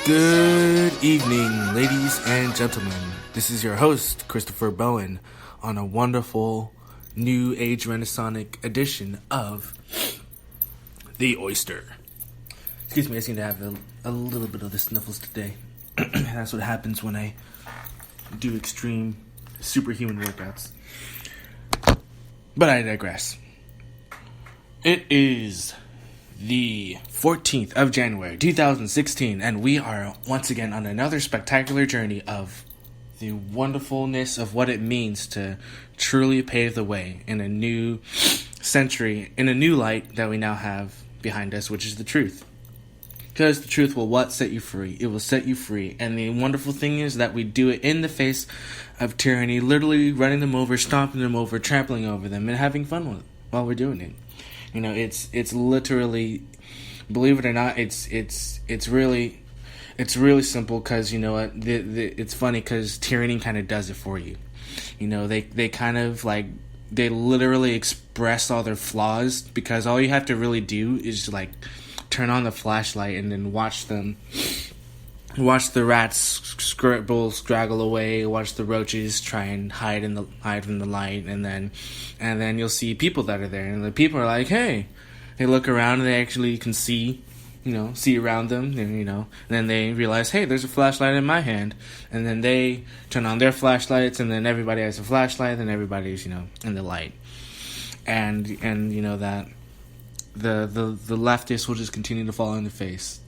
Good evening, ladies and gentlemen. This is your host, Christopher Bowen, on a wonderful New Age Renaissance edition of The Oyster. Excuse me, I seem to have a little bit of the sniffles today. That's what happens when I do extreme superhuman workouts. But I digress. It is the 14th of January, 2016, and we are once again on another spectacular journey of the wonderfulness of what it means to truly pave the way in a new century, in a new light that we now have behind us, which is the truth. Because the truth will set you free. It will set you free. And the wonderful thing is that we do it in the face of tyranny, literally running them over, stomping them over, trampling over them, and having fun with it while we're doing it. You know, it's literally, believe it or not, it's really simple. Because you know what, it's funny because tyranny kind of does it for you. You know, they kind of like, they literally express all their flaws, because all you have to really do is like turn on the flashlight and then watch the rats straggle away, watch the roaches try and hide from the light, and then you'll see people that are there, and the people are like, hey, they look around and they actually can see around them, and then they realize, hey, there's a flashlight in my hand, and then they turn on their flashlights, and then everybody has a flashlight, and everybody's in the light, and you know that the leftists will just continue to fall in the face.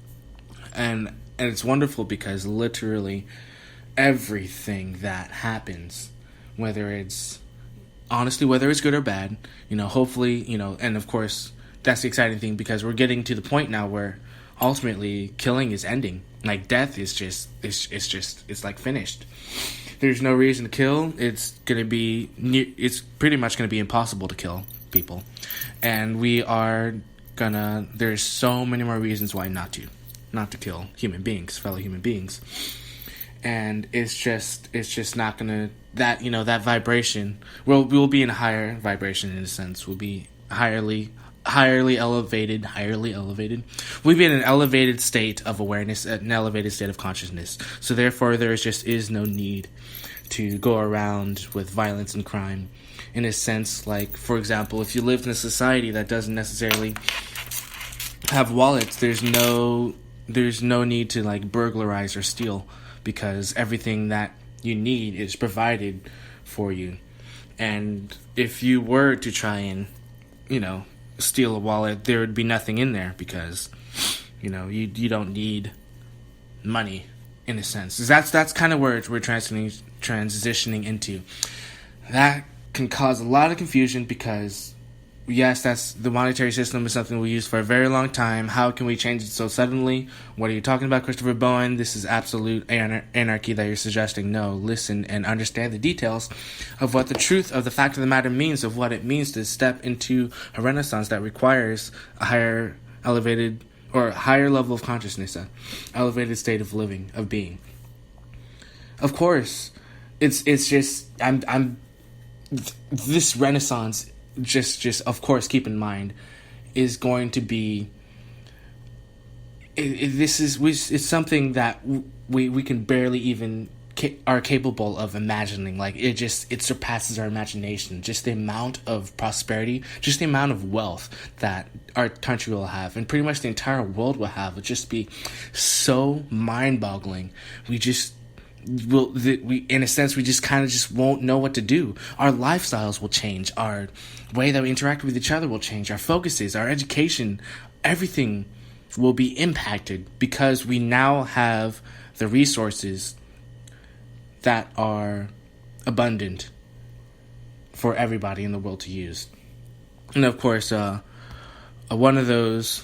And it's wonderful because literally everything that happens, whether it's good or bad, hopefully, and of course that's the exciting thing, because we're getting to the point now where ultimately killing is ending. Like, death is it's like finished. There's no reason to kill. It's pretty much going to be impossible to kill people, and there's so many more reasons why not to kill fellow human beings, and it's just not gonna, that vibration, we'll be in a higher vibration, in a sense. We'll be highly elevated. We'll be in an elevated state of awareness, an elevated state of consciousness. So therefore, there is no need to go around with violence and crime. In a sense, like, for example, if you lived in a society that doesn't necessarily have wallets, there's no need to like burglarize or steal, because everything that you need is provided for you. And if you were to try and steal a wallet, there would be nothing in there, because you don't need money, in a sense. That's kind of where we're transitioning into. That can cause a lot of confusion, because yes, that's the monetary system is something we use for a very long time. How can we change it so suddenly? What are you talking about, Christopher Bowen? This is absolute anarchy that you're suggesting. No, listen and understand the details of what the truth of the fact of the matter means, of what it means to step into a renaissance that requires a higher level of consciousness, an elevated state of living, of being. Of course, it's just this renaissance, just of course, keep in mind, is going to be, it's something that we can barely even are capable of imagining. Like, it surpasses our imagination. Just the amount of prosperity, just the amount of wealth that our country will have, and pretty much the entire world will have, will just be so mind-boggling. In a sense, we just kind of just won't know what to do. Our lifestyles will change. Our way that we interact with each other will change. Our focuses, our education, everything will be impacted, because we now have the resources that are abundant for everybody in the world to use. And of course, one of the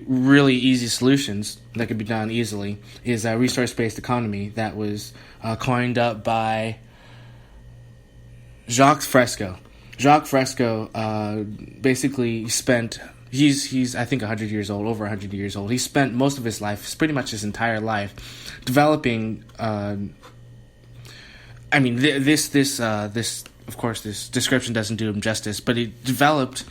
really easy solutions that could be done easily is a resource-based economy that was coined up by Jacques Fresco. Jacques Fresco basically spent, he's I think 100 years old, over 100 years old. He spent most of his life, pretty much his entire life, developing. This of course, this description doesn't do him justice, but he developed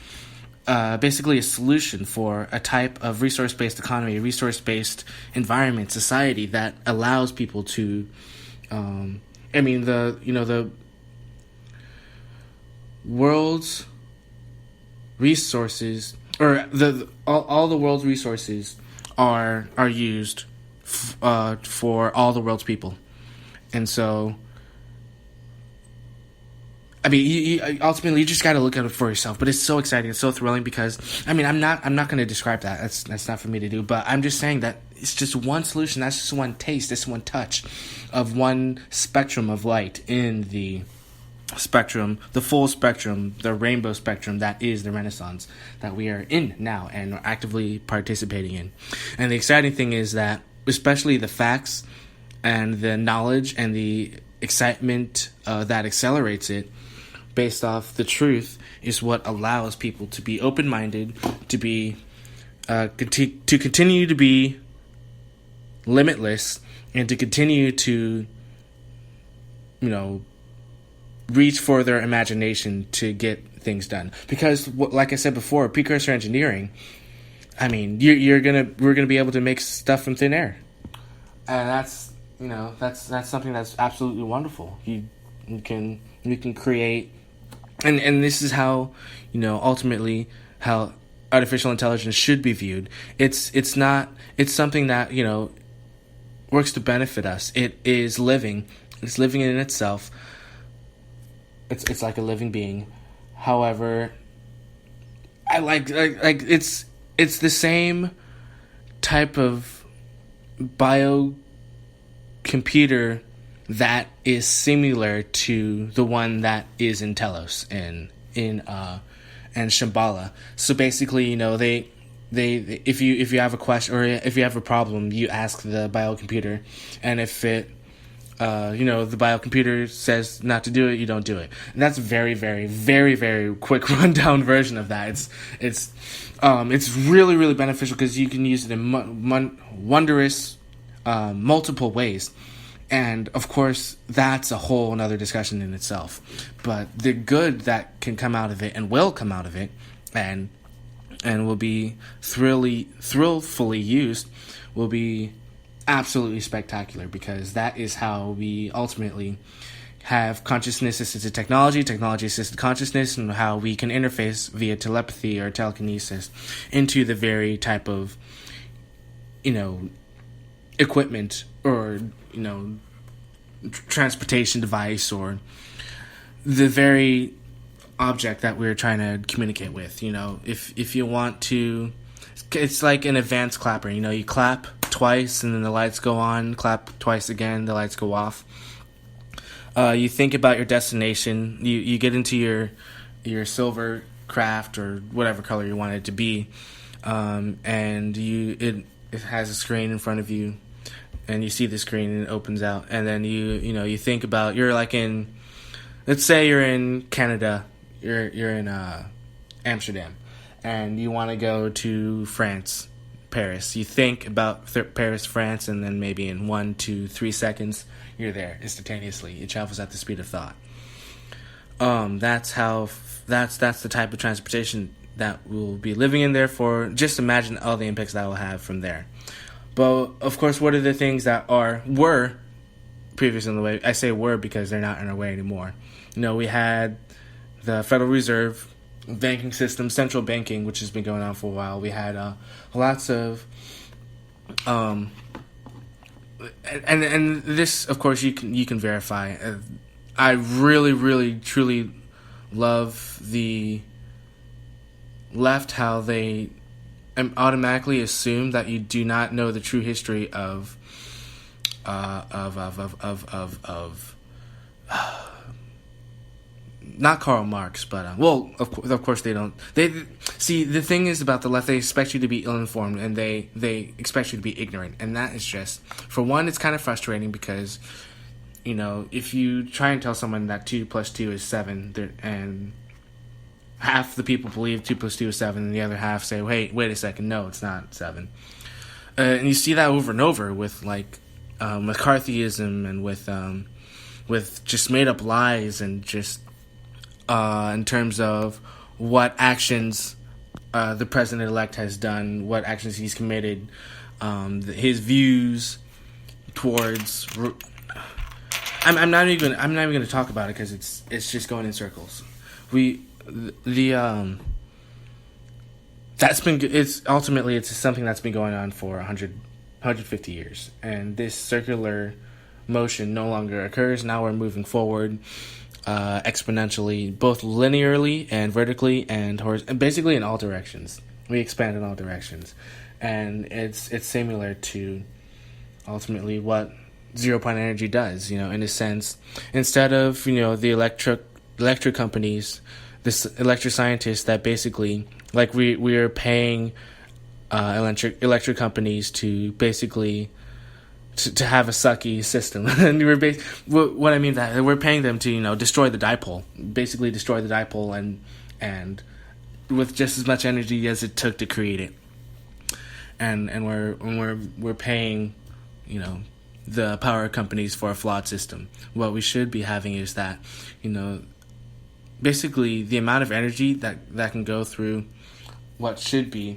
basically a solution for a type of resource-based economy, a resource-based environment, society that allows people to, the world's resources, or all the world's resources are used for all the world's people, and so. I mean, you ultimately you just got to look at it for yourself. But it's so exciting, it's so thrilling because I'm not going to describe that. That's not for me to do. But I'm just saying that it's just one solution. That's just one taste. That's one touch of one spectrum of light in the spectrum, the full spectrum, the rainbow spectrum that is the Renaissance that we are in now and are actively participating in. And the exciting thing is that, especially the facts and the knowledge and the excitement that accelerates it, based off the truth, is what allows people to be open-minded, to be to continue to be limitless, and to continue to, reach for their imagination to get things done. Because, like I said before, precursor engineering, I mean, we're gonna be able to make stuff from thin air, and that's something that's absolutely wonderful. You can create. And this is how, ultimately how artificial intelligence should be viewed. It's something that, works to benefit us. It is living. It's living in itself. It's like a living being. However, I like it's the same type of biocomputer that is similar to the one that is in Telos and Shambhala. So basically, they if you have a question or if you have a problem, you ask the biocomputer, and if it the biocomputer says not to do it, you don't do it. And that's very, very, very, very quick rundown version of that. It's really, really beneficial because you can use it in wondrous multiple ways. And, of course, that's a whole another discussion in itself. But the good that can come out of it and will come out of it and will be thrillfully used will be absolutely spectacular, because that is how we ultimately have consciousness-assisted technology, technology-assisted consciousness, and how we can interface via telepathy or telekinesis into the very type of, equipment or, transportation device or the very object that we're trying to communicate with. If you want to, it's like an advanced clapper. You clap twice and then the lights go on, clap twice again, the lights go off. You think about your destination, you get into your silver craft or whatever color you want it to be, and it has a screen in front of you, and you see the screen and it opens out, and then you think about, you're like in, let's say you're in Canada, you're in Amsterdam, and you want to go to France, Paris. You think about Paris, France, and then maybe in 1, 2, 3 seconds you're there instantaneously. It travels at the speed of thought. That's the type of transportation that we'll be living in there for. Just imagine all the impacts that will have from there. But of course, what are the things that were previously in the way? I say were because they're not in our way anymore. We had the Federal Reserve banking system, central banking, which has been going on for a while. We had lots of and this, of course, you can verify. I really, really, truly love the left, how they automatically assume that you do not know the true history of not Karl Marx, but of course they don't. They see, the thing is about the left, they expect you to be ill-informed, and they expect you to be ignorant, and that is just, for one, it's kind of frustrating because, if you try and tell someone that 2 + 2 is 7, and half the people believe 2 + 2 is 7, and the other half say, wait a second, no, it's not 7. And you see that over and over with McCarthyism and with just made up lies, and just in terms of what actions the president-elect has done, what actions he's committed, his views towards. I'm not even going to talk about it because it's just going in circles. It's something that's been going on for 150 years, and this circular motion no longer occurs. Now we're moving forward exponentially, both linearly and vertically, and basically in all directions. We expand in all directions, and it's similar to ultimately what zero-point energy does. In a sense, instead of the electric companies, this electric scientists that basically, like, we are paying electric companies to basically to have a sucky system. And what I mean that we're paying them to destroy the dipole, and with just as much energy as it took to create it, and we're paying the power companies for a flawed system. What we should be having is that basically the amount of energy that can go through what should be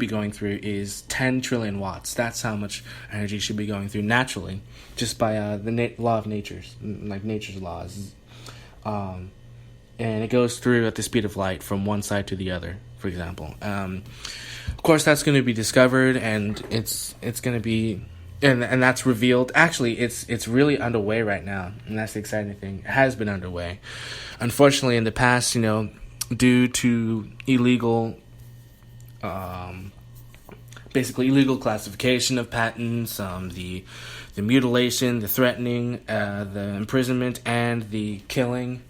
going through is 10 trillion watts. That's how much energy should be going through naturally, just by the law of nature's laws. And it goes through at the speed of light from one side to the other, for example. Of course, that's going to be discovered, and it's going to be, and that's revealed. Actually, it's really underway right now, and that's the exciting thing. It has been underway. Unfortunately, in the past, due to illegal classification of patents, the mutilation, the threatening, the imprisonment, and the killing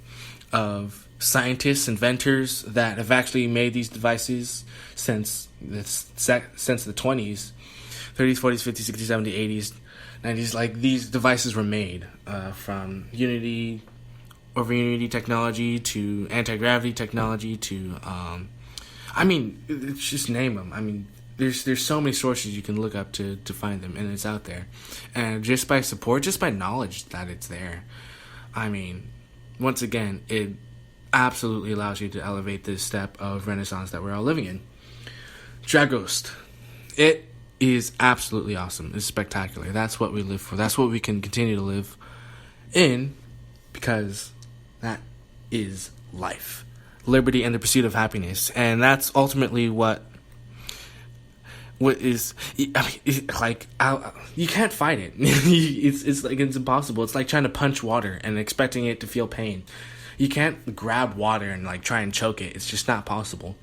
of scientists, inventors that have actually made these devices since the 20s, 30s, 40s, 50s, 60s, 70s, 80s, 90s. Like, these devices were made from Unity technology to anti-gravity technology to just name them. There's so many sources you can look up to find them, and it's out there. And just by support, just by knowledge that it's there, once again, it absolutely allows you to elevate this step of renaissance that we're all living in. Draghost. It is absolutely awesome. It's spectacular. That's what we live for. That's what we can continue to live in, because that is life. Liberty and the pursuit of happiness. And that's ultimately what is, you can't fight it. It's impossible. It's like trying to punch water and expecting it to feel pain. You can't grab water and try and choke it. It's just not possible.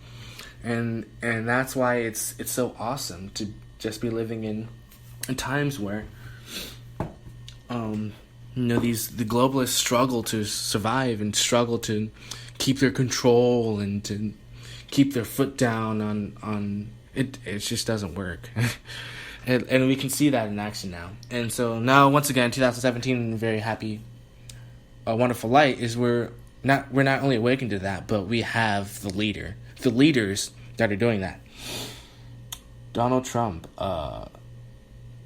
And that's why it's so awesome to just be living in times where the globalists struggle to survive and struggle to keep their control and to keep their foot down on it. It just doesn't work. and we can see that in action now. And so now, once again, 2017, very happy, a wonderful light is we're not only awakened to that, but we have the leaders that are doing that. Donald Trump,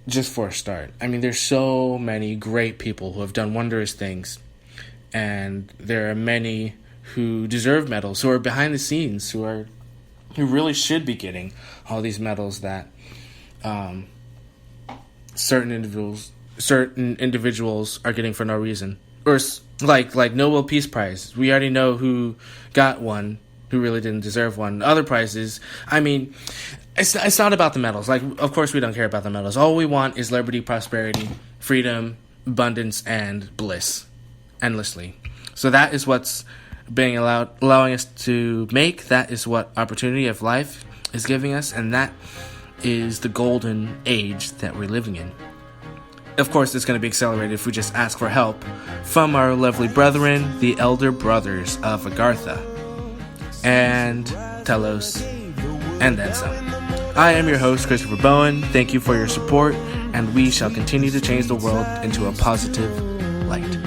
just for a start. There's so many great people who have done wondrous things, and there are many who deserve medals, who are behind the scenes, who really should be getting all these medals that certain individuals are getting for no reason, or like Nobel Peace Prize. We already know who got one, who really didn't deserve one. Other prizes, it's not about the medals. Of course we don't care about the medals. All we want is liberty, prosperity, freedom, abundance, and bliss, endlessly. So that is what's being allowing us to make. That is what opportunity of life is giving us, and that is the golden age that we're living in. Of course, it's going to be accelerated if we just ask for help from our lovely brethren, the elder brothers of Agartha, and Telos, and then some. I am your host, Christopher Bowen. Thank you for your support, and we shall continue to change the world into a positive light.